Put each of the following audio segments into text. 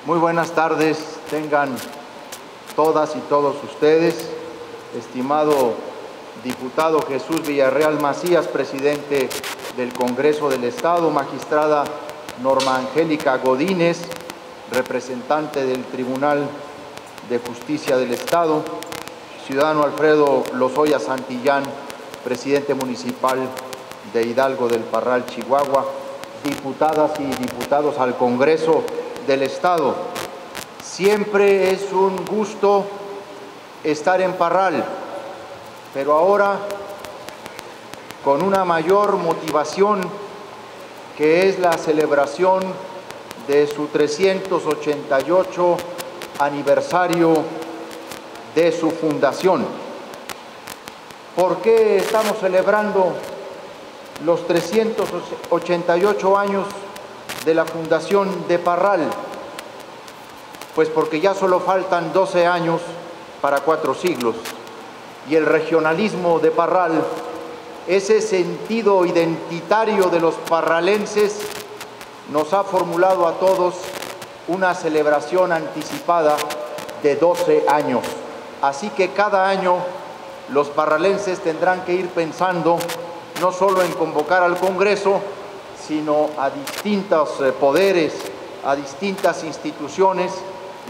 Muy buenas tardes, tengan todas y todos ustedes. Estimado diputado Jesús Villarreal Macías, presidente del Congreso del Estado, magistrada Norma Angélica Godínez, representante del Tribunal de Justicia del Estado, ciudadano Alfredo Lozoya Santillán, presidente municipal de Hidalgo del Parral, Chihuahua, diputadas y diputados al Congreso del Estado. Siempre es un gusto estar en Parral, pero ahora con una mayor motivación, que es la celebración de su 388 aniversario de su fundación. ¿Por qué estamos celebrando los 388 años de la fundación de Parral? Pues porque ya solo faltan 12 años para 4 siglos, y el regionalismo de Parral, ese sentido identitario de los parralenses, nos ha formulado a todos una celebración anticipada de 12 años. Así que cada año los parralenses tendrán que ir pensando no solo en convocar al Congreso, sino a distintos poderes, a distintas instituciones,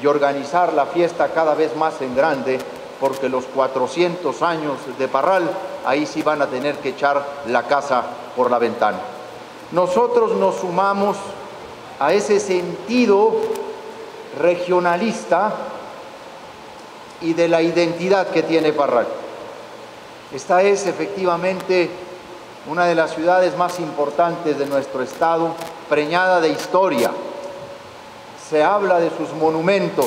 y organizar la fiesta cada vez más en grande, porque los 400 años de Parral, ahí sí van a tener que echar la casa por la ventana. Nosotros nos sumamos a ese sentido regionalista y de la identidad que tiene Parral. Esta es efectivamente una de las ciudades más importantes de nuestro estado, preñada de historia. Se habla de sus monumentos.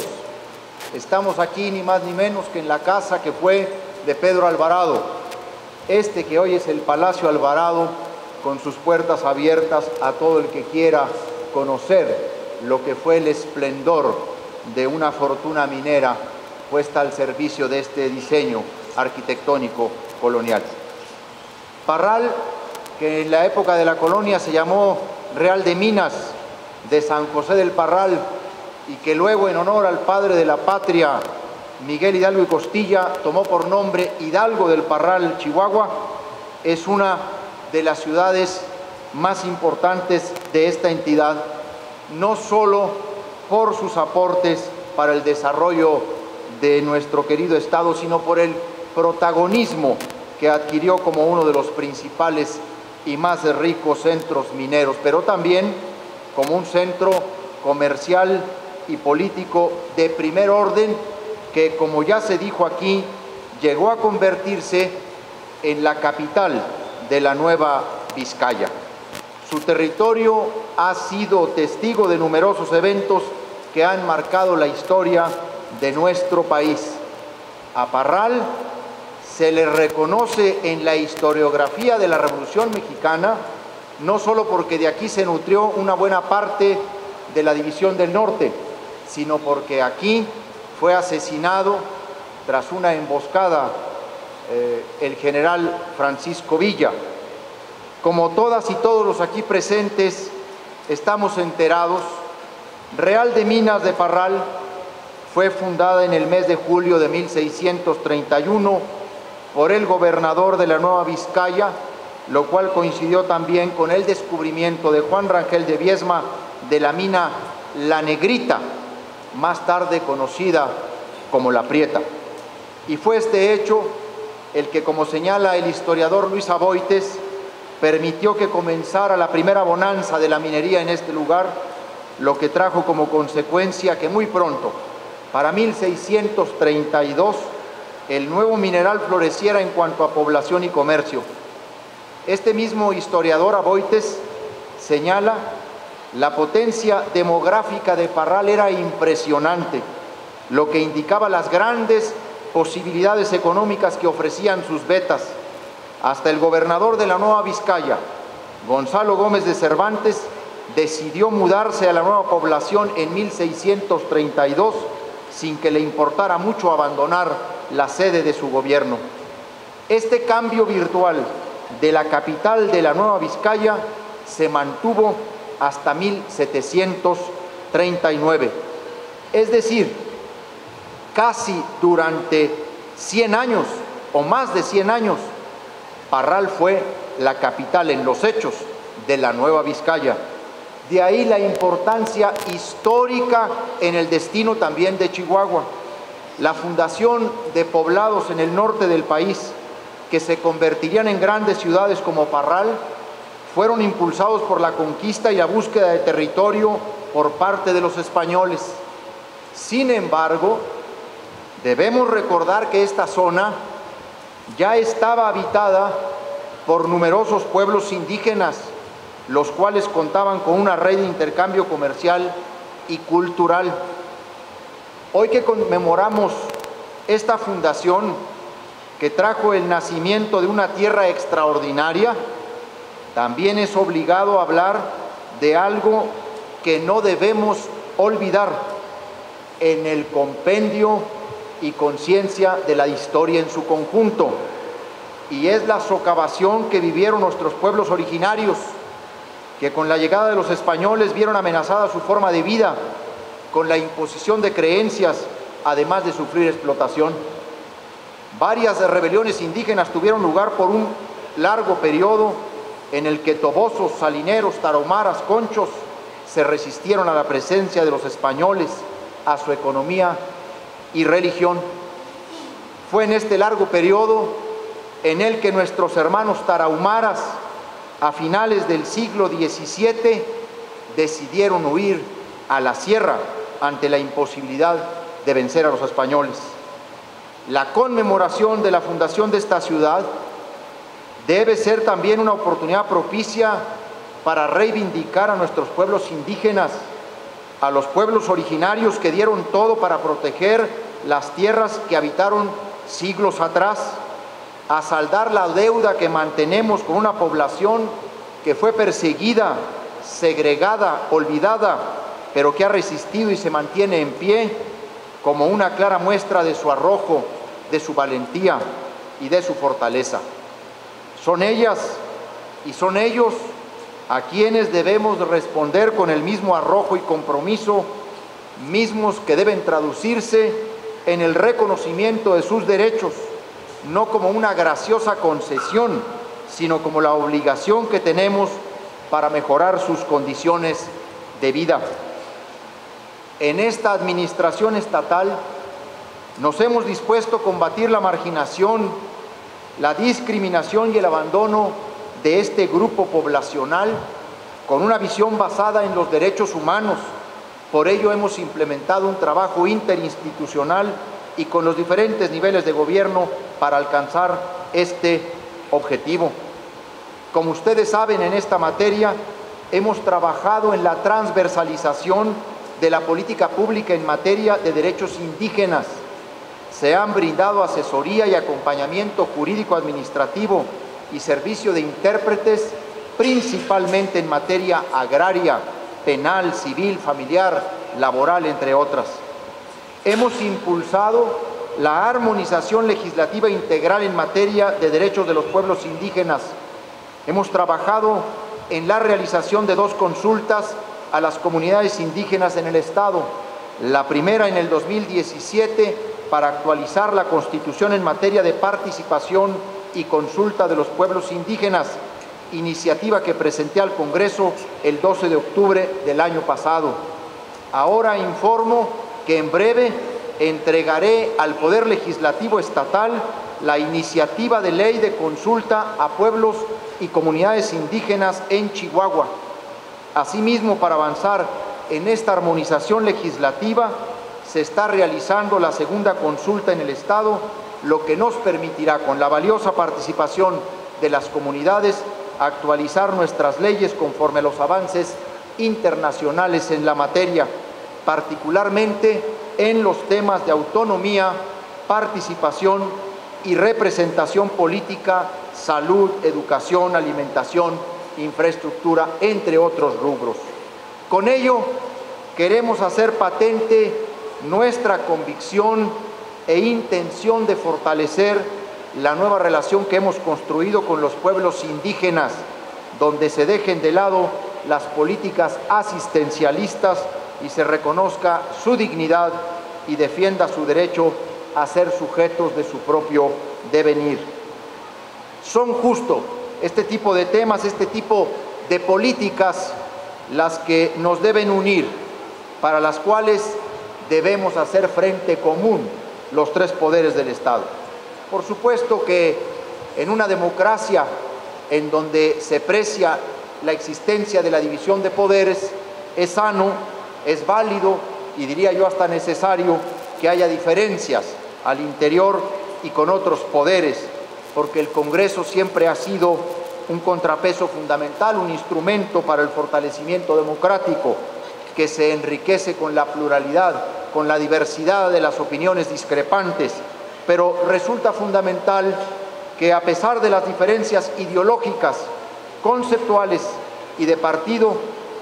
Estamos aquí ni más ni menos que en la casa que fue de Pedro Alvarado, este que hoy es el Palacio Alvarado, con sus puertas abiertas a todo el que quiera conocer lo que fue el esplendor de una fortuna minera puesta al servicio de este diseño arquitectónico colonial. Parral, que en la época de la colonia se llamó Real de Minas de San José del Parral, y que luego, en honor al padre de la patria, Miguel Hidalgo y Costilla, tomó por nombre Hidalgo del Parral, Chihuahua, es una de las ciudades más importantes de esta entidad, no solo por sus aportes para el desarrollo de nuestro querido estado, sino por el protagonismo que adquirió como uno de los principales y más ricos centros mineros, pero también como un centro comercial y político de primer orden que, como ya se dijo aquí, llegó a convertirse en la capital de la Nueva Vizcaya. Su territorio ha sido testigo de numerosos eventos que han marcado la historia de nuestro país. A Parral se le reconoce en la historiografía de la Revolución Mexicana, no solo porque de aquí se nutrió una buena parte de la División del Norte, sino porque aquí fue asesinado tras una emboscada el general Francisco Villa. Como todas y todos los aquí presentes estamos enterados, Real de Minas de Parral fue fundada en el mes de julio de 1631 por el gobernador de la Nueva Vizcaya, lo cual coincidió también con el descubrimiento de Juan Rangel de Viesma de la mina La Negrita, más tarde conocida como La Prieta. Y fue este hecho el que, como señala el historiador Luis Aboites, permitió que comenzara la primera bonanza de la minería en este lugar, lo que trajo como consecuencia que muy pronto, para 1632, el nuevo mineral floreciera en cuanto a población y comercio. Este mismo historiador Aboites señala: la potencia demográfica de Parral era impresionante, lo que indicaba las grandes posibilidades económicas que ofrecían sus vetas. Hasta el gobernador de la Nueva Vizcaya, Gonzalo Gómez de Cervantes, decidió mudarse a la nueva población en 1632 sin que le importara mucho abandonar la sede de su gobierno. Este cambio virtual de la capital de la Nueva Vizcaya se mantuvo hasta 1739. Es decir, casi durante 100 años o más de 100 años, Parral fue la capital en los hechos de la Nueva Vizcaya. De ahí la importancia histórica en el destino también de Chihuahua. La fundación de poblados en el norte del país, que se convertirían en grandes ciudades como Parral, fueron impulsados por la conquista y la búsqueda de territorio por parte de los españoles. Sin embargo, debemos recordar que esta zona ya estaba habitada por numerosos pueblos indígenas, los cuales contaban con una red de intercambio comercial y cultural. Hoy que conmemoramos esta fundación que trajo el nacimiento de una tierra extraordinaria, también es obligado hablar de algo que no debemos olvidar en el compendio y conciencia de la historia en su conjunto, y es la socavación que vivieron nuestros pueblos originarios, que con la llegada de los españoles vieron amenazada su forma de vida, con la imposición de creencias, además de sufrir explotación. Varias rebeliones indígenas tuvieron lugar por un largo periodo en el que tobosos, salineros, tarahumaras, conchos se resistieron a la presencia de los españoles, a su economía y religión. Fue en este largo periodo en el que nuestros hermanos tarahumaras, a finales del siglo XVII, decidieron huir a la sierra ante la imposibilidad de vencer a los españoles. La conmemoración de la fundación de esta ciudad debe ser también una oportunidad propicia para reivindicar a nuestros pueblos indígenas, a los pueblos originarios que dieron todo para proteger las tierras que habitaron siglos atrás, a saldar la deuda que mantenemos con una población que fue perseguida, segregada, olvidada, pero que ha resistido y se mantiene en pie como una clara muestra de su arrojo, de su valentía y de su fortaleza. Son ellas y son ellos a quienes debemos responder con el mismo arrojo y compromiso, mismos que deben traducirse en el reconocimiento de sus derechos, no como una graciosa concesión, sino como la obligación que tenemos para mejorar sus condiciones de vida. En esta administración estatal nos hemos dispuesto a combatir la marginación, la discriminación y el abandono de este grupo poblacional con una visión basada en los derechos humanos. Por ello hemos implementado un trabajo interinstitucional y con los diferentes niveles de gobierno para alcanzar este objetivo. Como ustedes saben, en esta materia hemos trabajado en la transversalización de la política pública en materia de derechos indígenas. Se han brindado asesoría y acompañamiento jurídico-administrativo y servicio de intérpretes, principalmente en materia agraria, penal, civil, familiar, laboral, entre otras. Hemos impulsado la armonización legislativa integral en materia de derechos de los pueblos indígenas. Hemos trabajado en la realización de 2 consultas a las comunidades indígenas en el Estado. La primera en el 2017 para actualizar la Constitución en materia de participación y consulta de los pueblos indígenas, iniciativa que presenté al Congreso el 12 de octubre del año pasado. Ahora informo que en breve entregaré al Poder Legislativo Estatal la iniciativa de ley de consulta a pueblos y comunidades indígenas en Chihuahua. Asimismo, para avanzar en esta armonización legislativa, se está realizando la segunda consulta en el Estado, lo que nos permitirá, con la valiosa participación de las comunidades, actualizar nuestras leyes conforme a los avances internacionales en la materia, particularmente en los temas de autonomía, participación y representación política, salud, educación, alimentación, infraestructura, entre otros rubros. Con ello, queremos hacer patente nuestra convicción e intención de fortalecer la nueva relación que hemos construido con los pueblos indígenas, donde se dejen de lado las políticas asistencialistas y se reconozca su dignidad y defienda su derecho a ser sujetos de su propio devenir. Son justo este tipo de temas, este tipo de políticas las que nos deben unir, para las cuales debemos hacer frente común los tres poderes del Estado. Por supuesto que en una democracia en donde se precia la existencia de la división de poderes, es sano, es válido y diría yo hasta necesario que haya diferencias al interior y con otros poderes, porque el Congreso siempre ha sido un contrapeso fundamental, un instrumento para el fortalecimiento democrático que se enriquece con la pluralidad, con la diversidad de las opiniones discrepantes, pero resulta fundamental que a pesar de las diferencias ideológicas, conceptuales y de partido,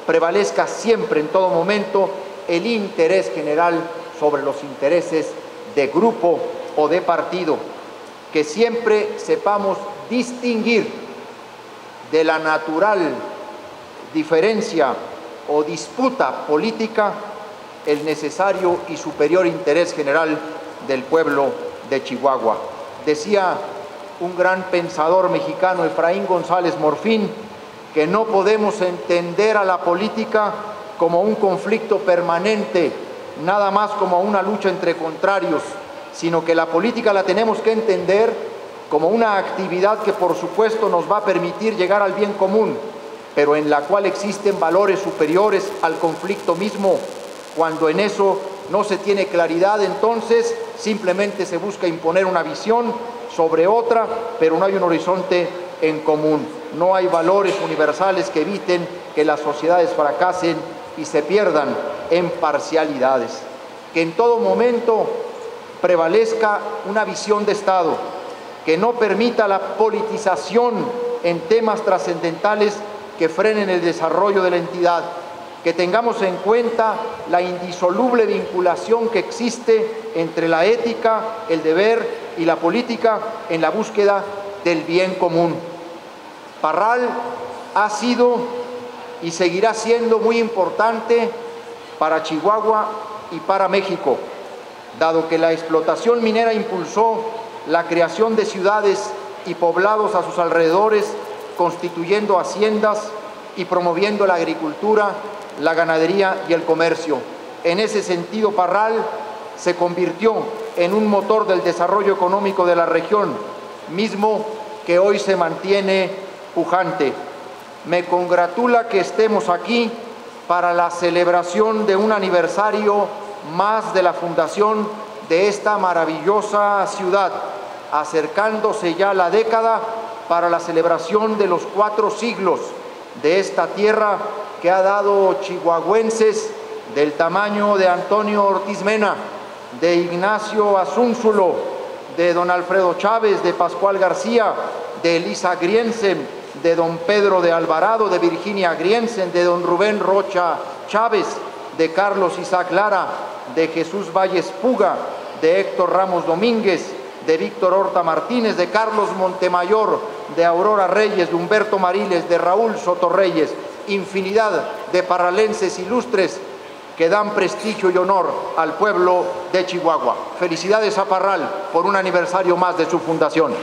prevalezca siempre, en todo momento, el interés general sobre los intereses de grupo o de partido, que siempre sepamos distinguir de la natural diferencia o disputa política el necesario y superior interés general del pueblo de Chihuahua. Decía un gran pensador mexicano, Efraín González Morfín, que no podemos entender a la política como un conflicto permanente, nada más como una lucha entre contrarios, sino que la política la tenemos que entender como una actividad que por supuesto nos va a permitir llegar al bien común, pero en la cual existen valores superiores al conflicto mismo. Cuando en eso no se tiene claridad, entonces simplemente se busca imponer una visión sobre otra, pero no hay un horizonte en común. No hay valores universales que eviten que las sociedades fracasen y se pierdan en parcialidades. Que en todo momento prevalezca una visión de Estado que no permita la politización en temas trascendentales que frenen el desarrollo de la entidad, que tengamos en cuenta la indisoluble vinculación que existe entre la ética, el deber y la política en la búsqueda del bien común. Parral ha sido y seguirá siendo muy importante para Chihuahua y para México, dado que la explotación minera impulsó la creación de ciudades y poblados a sus alrededores, constituyendo haciendas y promoviendo la agricultura, la ganadería y el comercio. En ese sentido, Parral se convirtió en un motor del desarrollo económico de la región, mismo que hoy se mantiene pujante. Me congratula que estemos aquí para la celebración de un aniversario más de la fundación de esta maravillosa ciudad, acercándose ya la década para la celebración de los 4 siglos de esta tierra que ha dado chihuahuenses del tamaño de Antonio Ortiz Mena, de Ignacio Asúnzulo, de don Alfredo Chávez, de Pascual García, de Elisa Griensen, de don Pedro de Alvarado, de Virginia Griensen, de don Rubén Rocha Chávez, de Carlos Isaac Lara, de Jesús Valles Puga, de Héctor Ramos Domínguez, de Víctor Horta Martínez, de Carlos Montemayor, de Aurora Reyes, de Humberto Mariles, de Raúl Sotorreyes, infinidad de parralenses ilustres que dan prestigio y honor al pueblo de Chihuahua. Felicidades a Parral por un aniversario más de su fundación.